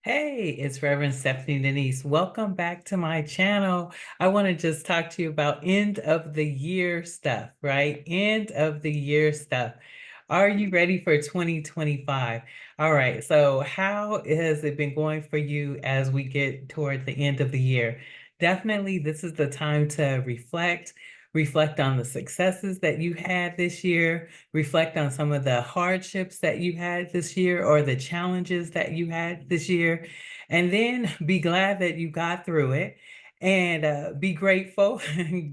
Hey, it's Reverend Stephanie Denise. Welcome back to my channel. I want to just talk to you about end of the year stuff, right? End of the year stuff. Are you ready for 2025? All right, so how has it been going for you as we get toward the end of the year? Definitely, this is the time to reflect on the successes that you had this year, reflect on some of the hardships that you had this year or the challenges that you had this year, and then be glad that you got through it and be grateful.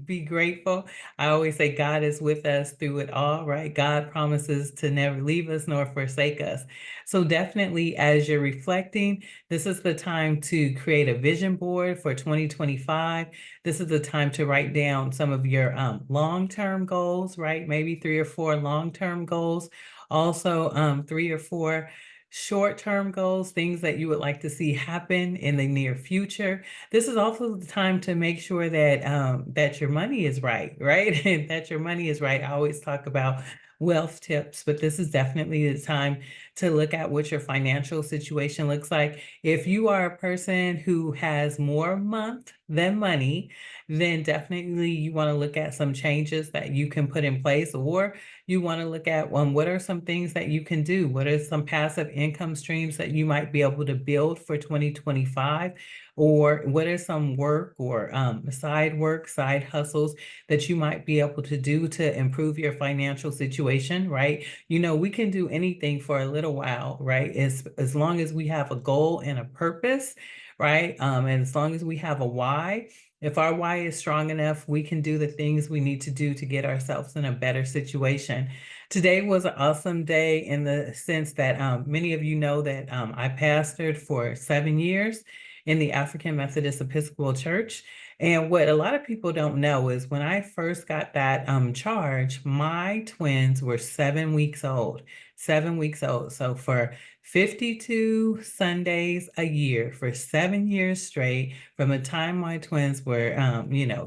Be grateful. I always say God is with us through it all, right? God promises to never leave us nor forsake us. So definitely as you're reflecting, this is the time to create a vision board for 2025. This is the time to write down some of your long-term goals, right? Maybe 3 or 4 long-term goals. Also, 3 or 4 short-term goals, things that you would like to see happen in the near future. This is also the time to make sure that your money is right, right? And that your money is right. I always talk about wealth tips, but this is definitely the time to look at what your financial situation looks like. If you are a person who has more month than money, then definitely you want to look at some changes that you can put in place, or you want to look at what are some things that you can do? What are some passive income streams that you might be able to build for 2025? Or what are some work or side hustles that you might be able to do to improve your financial situation, right? You know, we can do anything for a little while, right? As long as we have a goal and a purpose, right? And as long as we have a why, if our why is strong enough, we can do the things we need to do to get ourselves in a better situation. Today was an awesome day in the sense that many of you know that I pastored for 7 years in the African Methodist Episcopal Church. And what a lot of people don't know is when I first got that charge, my twins were 7 weeks old, 7 weeks old. So for 52 Sundays a year for 7 years straight, from the time my twins were,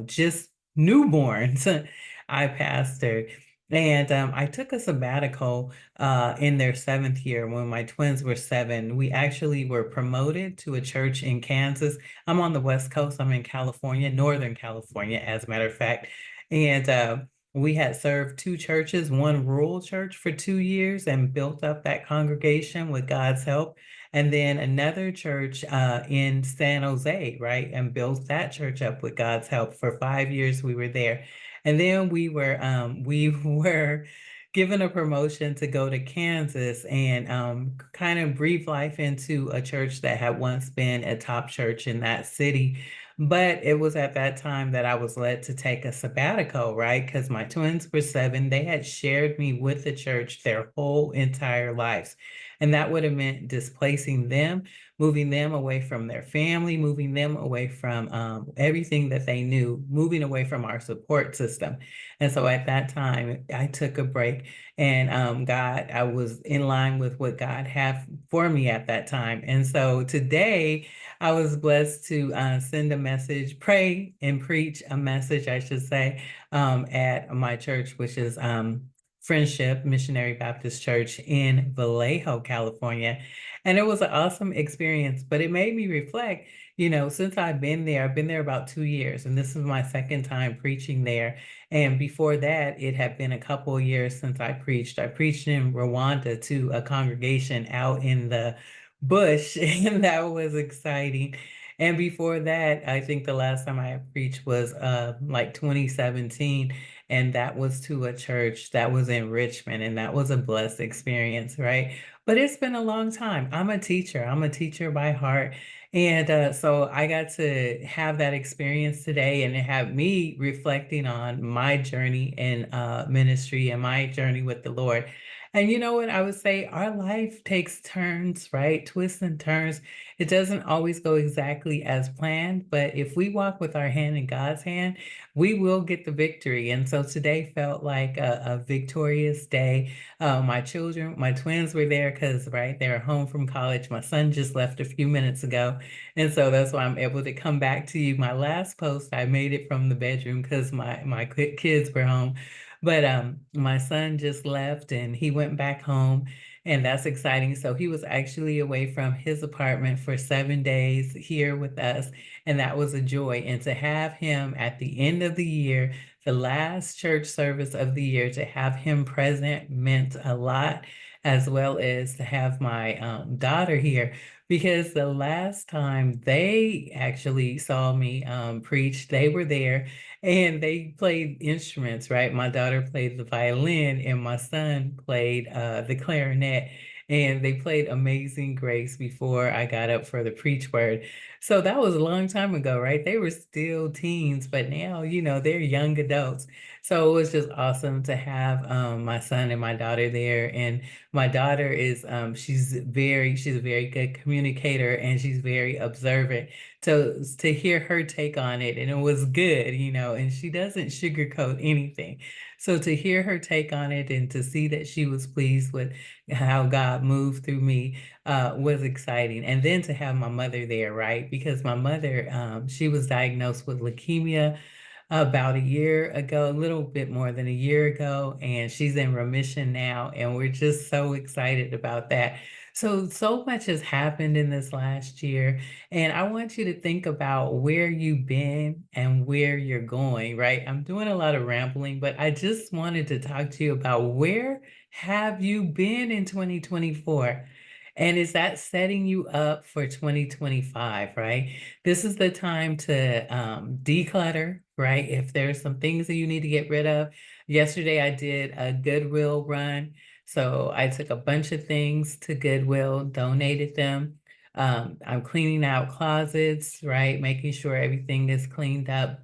just newborns, I pastored. And I took a sabbatical in their 7th year when my twins were 7. We actually were promoted to a church in Kansas. I'm on the West Coast. I'm in California, Northern California, as a matter of fact. And we had served 2 churches, one rural church for 2 years and built up that congregation with God's help. And then another church in San Jose, right? And built that church up with God's help. For 5 years, we were there. And then we were given a promotion to go to Kansas and kind of breathe life into a church that had once been a top church in that city. But it was at that time that I was led to take a sabbatical, right? Because my twins were 7. They had shared me with the church their whole entire lives. And that would have meant displacing them, moving them away from their family, moving them away from everything that they knew, moving away from our support system. And so at that time, I took a break and I was in line with what God had for me at that time. And so today, I was blessed to send a message, pray and preach a message, I should say, at my church, which is Friendship Missionary Baptist Church in Vallejo, California. And it was an awesome experience, but it made me reflect, since I've been there about 2 years, and this is my second time preaching there. And before that, it had been a couple of years since I preached. I preached in Rwanda to a congregation out in the bush, and that was exciting. And before that, I think the last time I preached was like 2017, and that was to a church that was in Richmond, and that was a blessed experience, right? But it's been a long time. I'm a teacher. I'm a teacher by heart. And so I got to have that experience today, and it had me reflecting on my journey in ministry and my journey with the Lord. And you know what? I would say our life takes turns, right? Twists and turns. It doesn't always go exactly as planned, but if we walk with our hand in God's hand, we will get the victory. And so today felt like a victorious day. My twins were there because, right, they're home from college. My son just left a few minutes ago. And so that's why I'm able to come back to you. My last post, I made it from the bedroom because my kids were home. But my son just left and he went back home. and that's exciting. So he was actually away from his apartment for 7 days here with us, and that was a joy. And to have him at the end of the year, the last church service of the year, to have him present meant a lot, as well as to have my daughter here, because the last time they actually saw me preach, they were there and they played instruments, right? My daughter played the violin and my son played the clarinet. And they played Amazing Grace before I got up for the preach word. So that was a long time ago, right? They were still teens, but now, they're young adults. So it was just awesome to have my son and my daughter there. And my daughter is she's a very good communicator and she's very observant. So to hear her take on it, and it was good, and she doesn't sugarcoat anything. So to hear her take on it and to see that she was pleased with how God moved through me was exciting. And then to have my mother there, right? Because my mother, she was diagnosed with leukemia about a year ago, a little bit more than a year ago, and she's in remission now, and we're just so excited about that. So much has happened in this last year, and I want you to think about where you've been and where you're going, right? I'm doing a lot of rambling, but I just wanted to talk to you about where have you been in 2024? And is that setting you up for 2025, right? This is the time to declutter, right? If there's some things that you need to get rid of. Yesterday, I did a Goodwill run. So I took a bunch of things to Goodwill, donated them. I'm cleaning out closets, right? Making sure everything is cleaned up.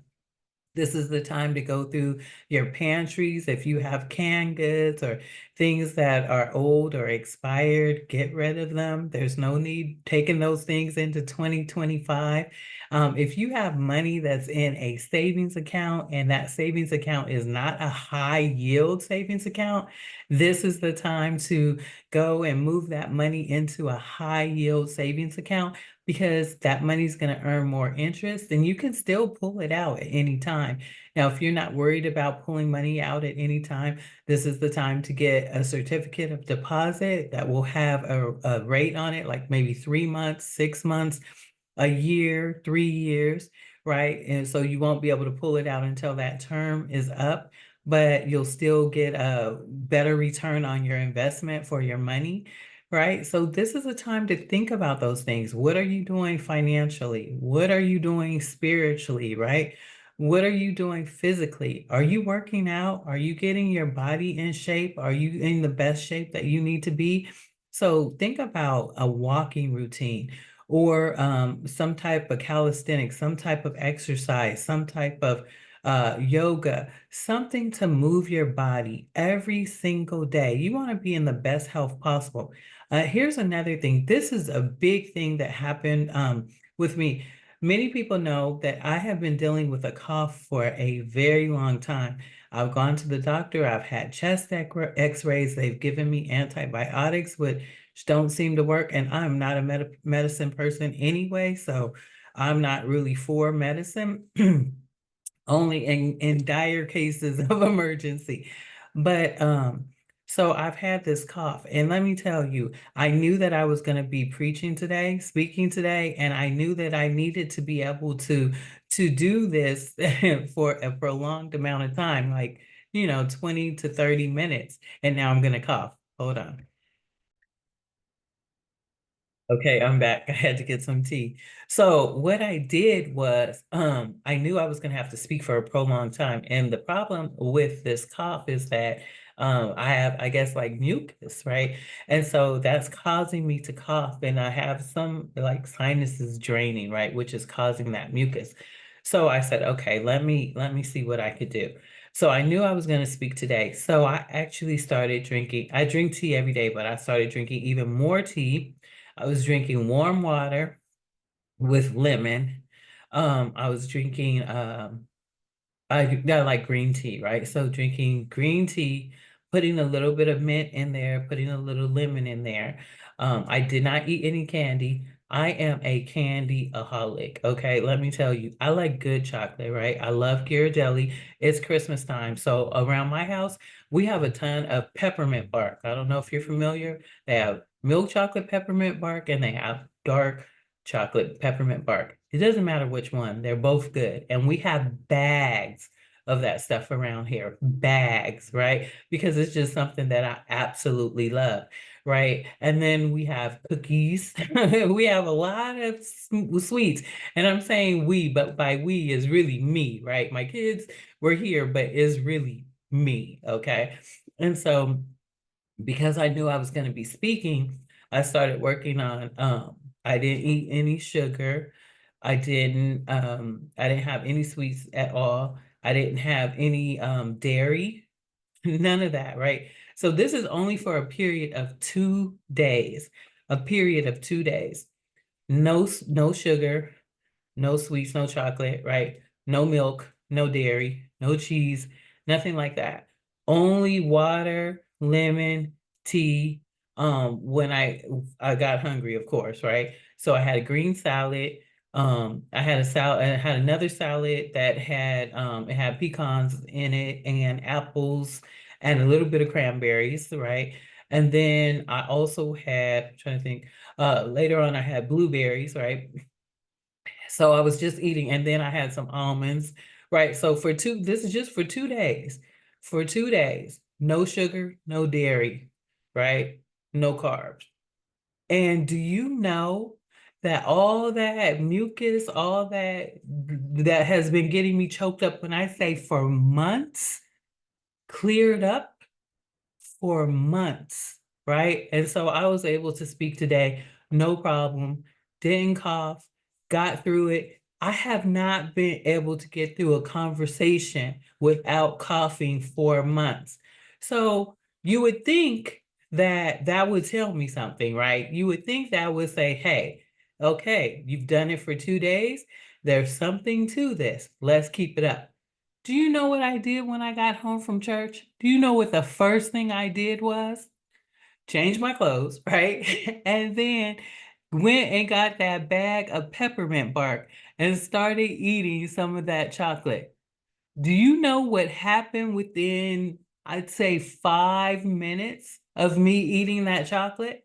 This is the time to go through your pantries. If you have canned goods or things that are old or expired, get rid of them. There's no need taking those things into 2025. If you have money that's in a savings account and that savings account is not a high yield savings account, this is the time to go and move that money into a high yield savings account, because that money's going to earn more interest and you can still pull it out at any time. Now, if you're not worried about pulling money out at any time, this is the time to get a certificate of deposit that will have a rate on it, like maybe 3 months, 6 months, a year, 3 years, right? And so you won't be able to pull it out until that term is up, but you'll still get a better return on your investment for your money, right? So this is a time to think about those things. What are you doing financially? What are you doing spiritually, right? What are you doing physically? Are you working out? Are you getting your body in shape? Are you in the best shape that you need to be? So think about a walking routine or some type of calisthenics, some type of exercise, some type of yoga, something to move your body every single day. You want to be in the best health possible. Here's another thing. This is a big thing that happened with me. Many people know that I have been dealing with a cough for a very long time. I've gone to the doctor. I've had chest x-rays. They've given me antibiotics, which don't seem to work. And I'm not a medicine person anyway, so I'm not really for medicine. Only in dire cases of emergency. But so I've had this cough, and let me tell you, I knew that I was going to be preaching today, speaking today, and I knew that I needed to be able to do this for a prolonged amount of time, like 20 to 30 minutes. And now I'm going to cough. Hold on. Okay, I'm back. I had to get some tea. So what I did was, I knew I was going to have to speak for a prolonged time. And the problem with this cough is that I have, I guess, like mucus, right? And so that's causing me to cough. And I have some like sinuses draining, right? Which is causing that mucus. So I said, okay, let me see what I could do. So I knew I was going to speak today. So I actually started drinking. I drink tea every day, but I started drinking even more tea. I was drinking warm water with lemon. I was drinking, I like green tea, right? So drinking green tea, putting a little bit of mint in there, putting a little lemon in there. I did not eat any candy. I am a candy-aholic. Okay, let me tell you, I like good chocolate, right? I love Ghirardelli. It's Christmas time. So around my house, we have a ton of peppermint bark. I don't know if you're familiar. They have milk chocolate peppermint bark and they have dark chocolate peppermint bark. It doesn't matter which one, they're both good. And we have bags of that stuff around here, bags, right? Because it's just something that I absolutely love, right? And then we have cookies. We have a lot of sweets. And I'm saying we, but by we is really me, right? My kids were here, but it's really me, okay? And so because I knew I was going to be speaking, I started working on I didn't eat any sugar. I didn't have any sweets at all. I didn't have any dairy, none of that, right? So this is only for a period of 2 days, a period of 2 days. No sugar, no sweets, no chocolate, right? No milk, no dairy, no cheese, nothing like that. Only water, lemon, tea. When I got hungry, of course, right? So I had a green salad. I had a salad, I had another salad that had it had pecans in it and apples and a little bit of cranberries, right? And then I also had, I'm trying to think, later on I had blueberries, right? So I was just eating, and then I had some almonds, right? So this is just for 2 days. For 2 days, no sugar, no dairy, right? No carbs. And do you know that all that mucus, all that has been getting me choked up, when I say for months, cleared up for months, right? And so I was able to speak today, no problem, didn't cough, got through it. I have not been able to get through a conversation without coughing for months. So you would think that that would tell me something, right? You would think that would say, hey, okay, you've done it for 2 days. There's something to this. Let's keep it up. Do you know what I did when I got home from church? Do you know what the first thing I did was? Change my clothes, right? And then went and got that bag of peppermint bark and started eating some of that chocolate. Do you know what happened within, I'd say, 5 minutes of me eating that chocolate?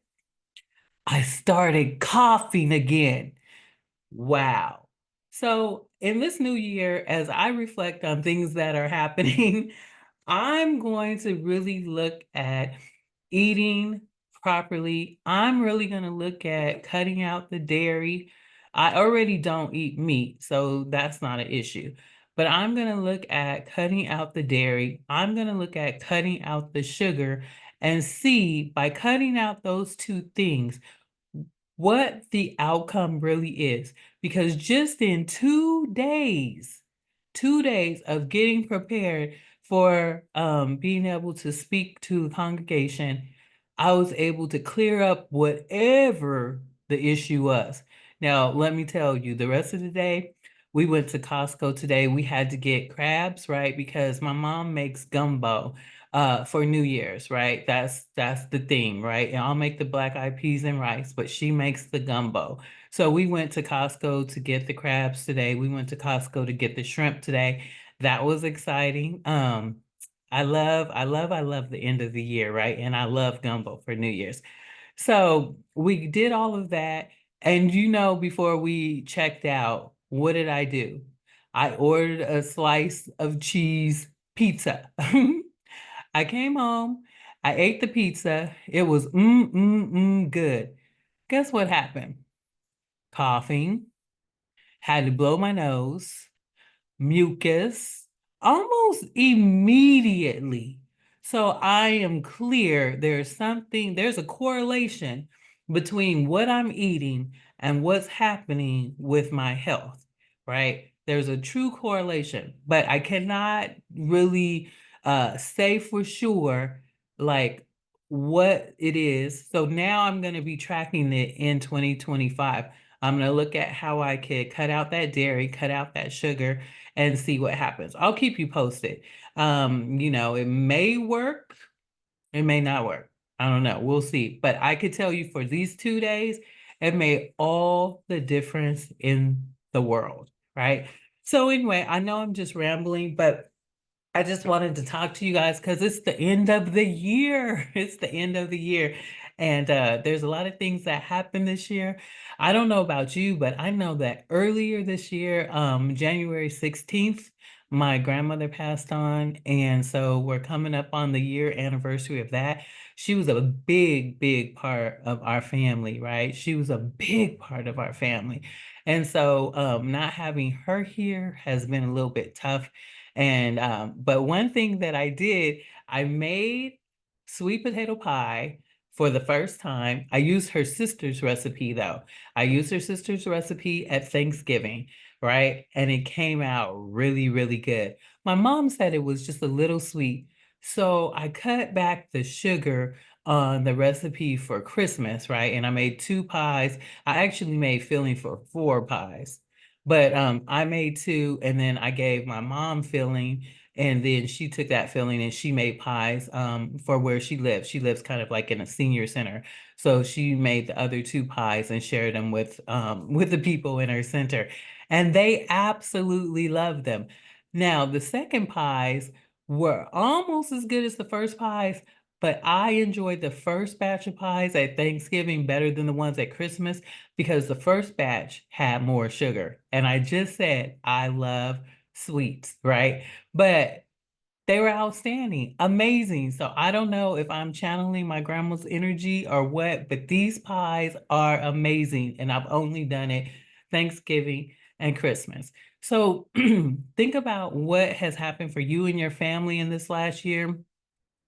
I started coughing again. Wow. So in this new year, as I reflect on things that are happening, I'm going to really look at eating properly. I'm really going to look at cutting out the dairy. I already don't eat meat, so that's not an issue. But I'm going to look at cutting out the dairy. I'm going to look at cutting out the sugar and see by cutting out those two things, what the outcome really is. Because just in 2 days, 2 days of getting prepared for being able to speak to the congregation, I was able to clear up whatever the issue was. Now, let me tell you, the rest of the day, we went to Costco today. We had to get crabs, right? Because my mom makes gumbo for New Year's, right? That's the thing, right? And I'll make the black eyed peas and rice, but she makes the gumbo. So we went to Costco to get the crabs today. We went to Costco to get the shrimp today. That was exciting. I love the end of the year, right? And I love gumbo for New Year's. So we did all of that. And before we checked out, what did I do? I ordered a slice of cheese pizza. I came home, I ate the pizza. It was good. Guess what happened? Coughing, had to blow my nose, mucus almost immediately. So I am clear there's a correlation between what I'm eating and what's happening with my health, right? There's a true correlation, but I cannot really say for sure like what it is. So now I'm going to be tracking it in 2025. I'm going to look at how I could cut out that dairy, cut out that sugar, and see what happens. I'll keep you posted. It may work, it may not work. I don't know. We'll see. But I could tell you for these 2 days, It made all the difference in the world, right? So anyway, I know I'm just rambling, but I just wanted to talk to you guys because it's the end of the year. It's the end of the year. And there's a lot of things that happened this year. I don't know about you, but I know that earlier this year, January 16th, my grandmother passed on. And so we're coming up on the year anniversary of that. She was a big, big part of our family, right? She was a big part of our family. And so not having her here has been a little bit tough. And but one thing that I did, I made sweet potato pie for the first time. I used her sister's recipe though. I used her sister's recipe at Thanksgiving, right? And it came out really, really good. My mom said it was just a little sweet. So I cut back the sugar on the recipe for Christmas, right? And I made 2 pies. I actually made filling for 4 pies. But I made 2, and then I gave my mom filling, and then she took that filling and she made pies for where she lives. She lives kind of like in a senior center. So she made the other 2 pies and shared them with the people in her center. And they absolutely loved them. Now, the second pies were almost as good as the first pies, but I enjoyed the first batch of pies at Thanksgiving better than the ones at Christmas because the first batch had more sugar. And I just said, I love sweets, right? But they were outstanding, amazing. So I don't know if I'm channeling my grandma's energy or what, but these pies are amazing. And I've only done it Thanksgiving and Christmas. So think about what has happened for you and your family in this last year.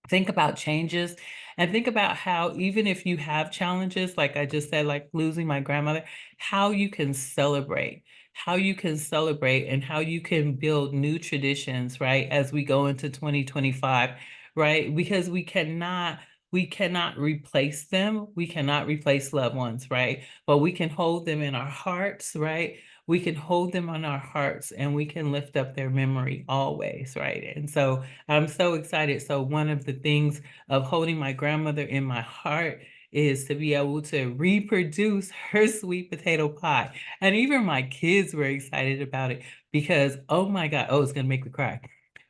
Think about changes and think about how even if you have challenges, like I just said, like losing my grandmother, how you can celebrate and how you can build new traditions, right? As we go into 2025, right? Because we cannot replace them. We cannot replace loved ones, right? But we can hold them in our hearts, right? We can hold them on our hearts and we can lift up their memory always, right? And so I'm so excited. So one of the things of holding my grandmother in my heart is to be able to reproduce her sweet potato pie. And even my kids were excited about it because, oh my God, oh, it's gonna make me cry.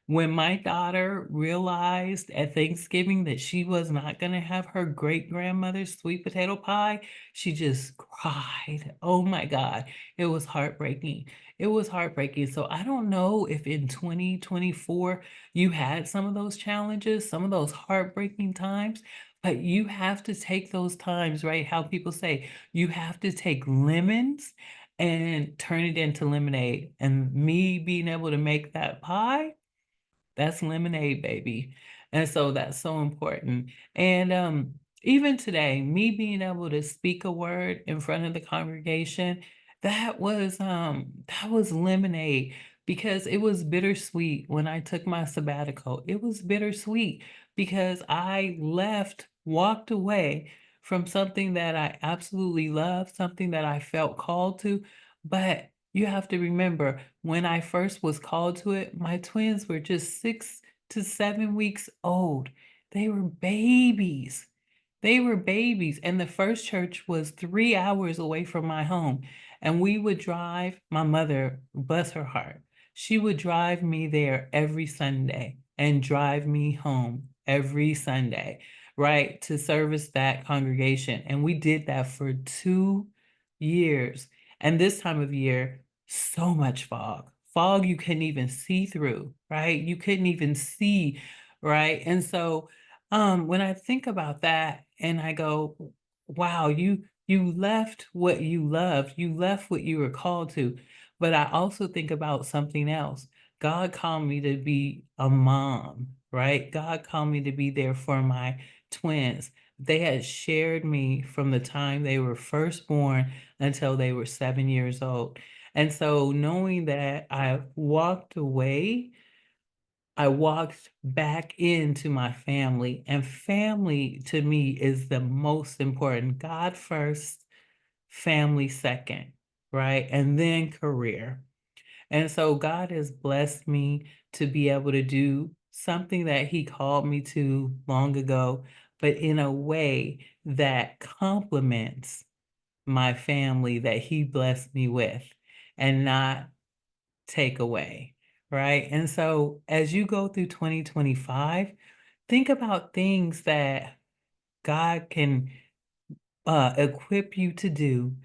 When my daughter realized at Thanksgiving that she was not going to have her great grandmother's sweet potato pie, she just cried. Oh my God. It was heartbreaking. It was heartbreaking. So I don't know if in 2024 you had some of those challenges, some of those heartbreaking times, but you have to take those times, right? How people say you have to take lemons and turn it into lemonade. And me being able to make that pie, that's lemonade, baby. And so that's so important. And even today, me being able to speak a word in front of the congregation, that was lemonade because it was bittersweet when I took my sabbatical. It was bittersweet because I walked away from something that I absolutely love, something that I felt called to, but you have to remember, when I first was called to it, my twins were just 6 to 7 weeks old. They were babies. They were babies. And the first church was 3 hours away from my home. And we would drive, my mother, bless her heart, she would drive me there every Sunday and drive me home every Sunday, right, to service that congregation. And we did that for 2 years. And this time of year, so much fog. Fog you couldn't even see through, right? You couldn't even see, right? And so when I think about that and I go, wow, you left what you loved, you left what you were called to. But I also think about something else. God called me to be a mom, right? God called me to be there for my twins. They had shared me from the time they were first born until they were 7 years old. And so knowing that I walked away, I walked back into my family, and family to me is the most important. God first, family second, right? And then career. And so God has blessed me to be able to do something that He called me to long ago, but in a way that complements my family that he blessed me with and not take away, right? And so as you go through 2025, think about things that God can equip you to do,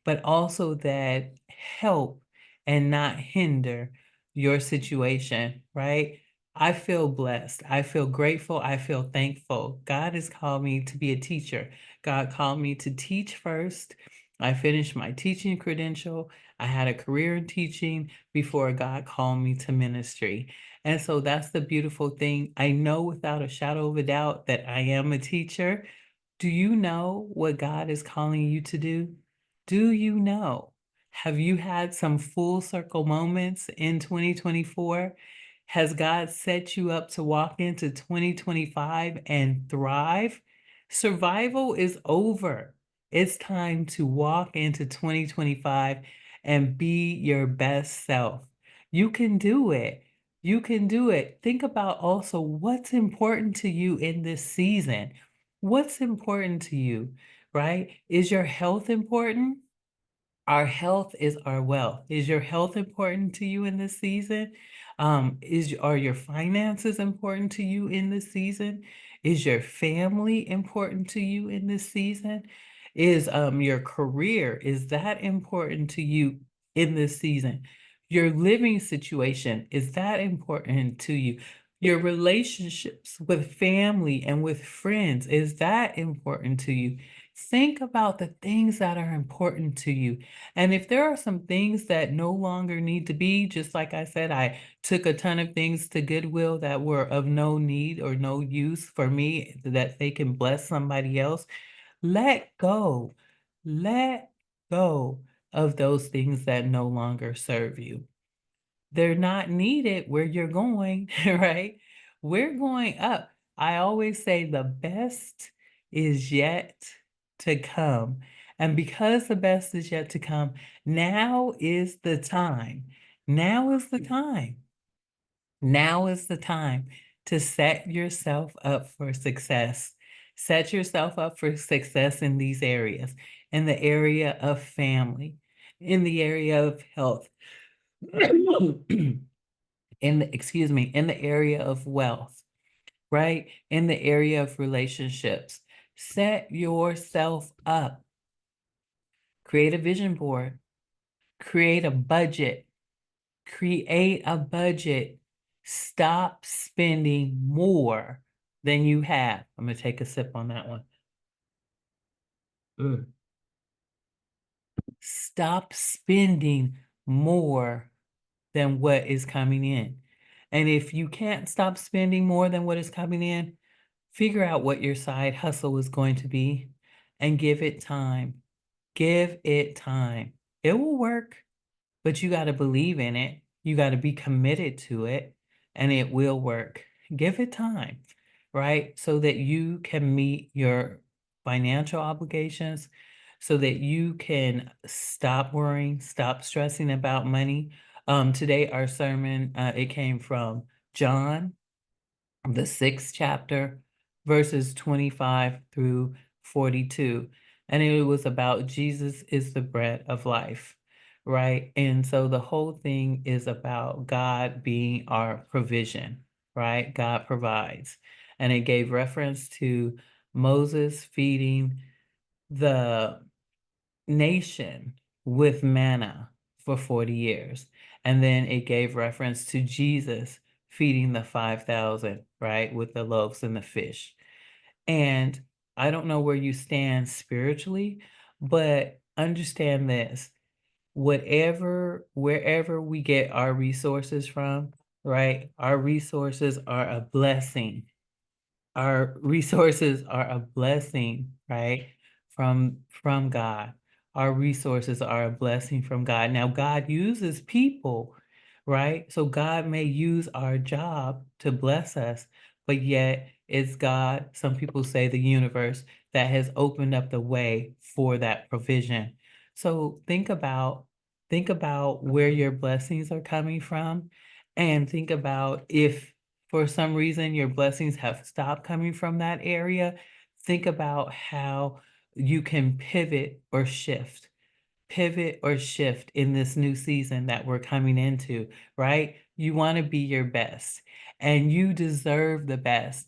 but also that help and not hinder your situation, right? I feel blessed. I feel grateful. I feel thankful. God has called me to be a teacher. God called me to teach first. I finished my teaching credential. I had a career in teaching before God called me to ministry. And so that's the beautiful thing. I know without a shadow of a doubt that I am a teacher. Do you know what God is calling you to do? Do you know? Have you had some full circle moments in 2024? Has God set you up to walk into 2025 and thrive? Survival is over. It's time to walk into 2025 and be your best self. You can do it. You can do it. Think about also what's important to you in this season. What's important to you, right? Is your health important? Our health is our wealth. Is your health important to you in this season? Are your finances important to you in this season? Is your family important to you in this season? Is your career, is that important to you in this season? Your living situation, is that important to you? Your relationships with family and with friends, is that important to you? Think about the things that are important to you. And if there are some things that no longer need to be, just like I said, I took a ton of things to Goodwill that were of no need or no use for me, that they can bless somebody else. Let go. Let go of those things that no longer serve you. They're not needed where you're going, right? We're going up. I always say the best is yet to come. And because the best is yet to come, now is the time. Now is the time. Now is the time to set yourself up for success. Set yourself up for success in these areas, in the area of family, in the area of health. In the area of wealth, right? In the area of relationships. Set yourself up. Create a vision board. Create a budget. Create a budget. Stop spending more than you have. I'm going to take a sip on that one. Mm. Stop spending more than what is coming in. And if you can't stop spending more than what is coming in, figure out what your side hustle is going to be and give it time. Give it time. It will work, but you got to believe in it. You got to be committed to it, and it will work. Give it time, right? So that you can meet your financial obligations, so that you can stop worrying, stop stressing about money. Today, our sermon, it came from John, the 6th chapter, verses 25 through 42. And it was about Jesus is the bread of life, right? And so the whole thing is about God being our provision, right? God provides. And it gave reference to Moses feeding the nation with manna for 40 years. And then it gave reference to Jesus feeding the 5,000, right, with the loaves and the fish. And I don't know where you stand spiritually, but understand this. Wherever we get our resources from, right, our resources are a blessing. Our resources are a blessing, right? From God. Our resources are a blessing from God. Now, God uses people, right? So God may use our job to bless us, but yet it's God, some people say the universe, that has opened up the way for that provision. So think about where your blessings are coming from, and think about if for some reason your blessings have stopped coming from that area, think about how you can pivot or shift in this new season that we're coming into, right? You want to be your best and you deserve the best.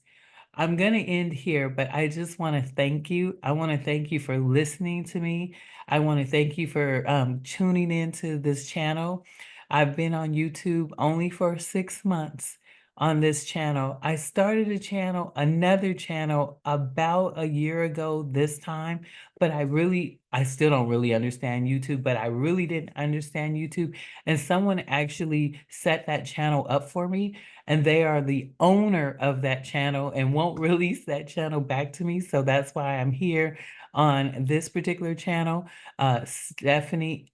I'm going to end here, but I just want to thank you. I want to thank you for listening to me. I want to thank you for tuning into this channel. I've been on YouTube only for 6 months on this channel. I started another channel about a year ago this time, but I still don't really understand YouTube, but I really didn't understand YouTube. And someone actually set that channel up for me, and they are the owner of that channel and won't release that channel back to me. So that's why I'm here on this particular channel, Stephanie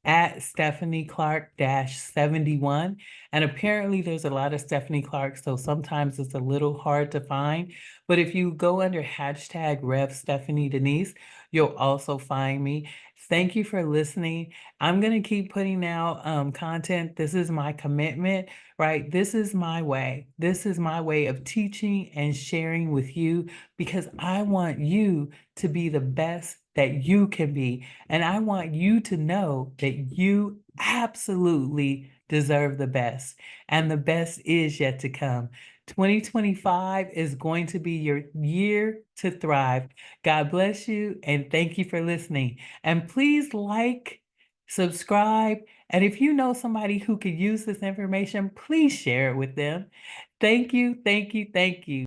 Clark 71. And apparently there's a lot of Stephanie Clark, so sometimes it's a little hard to find. But if you go under hashtag Rev Stephanie Denise, you'll also find me. Thank you for listening. I'm going to keep putting out content. This is my commitment, right? This is my way. This is my way of teaching and sharing with you because I want you to be the best that you can be. And I want you to know that you absolutely deserve the best. And the best is yet to come. 2025 is going to be your year to thrive. God bless you and thank you for listening. And please like, subscribe, and if you know somebody who could use this information, please share it with them. Thank you, thank you, thank you.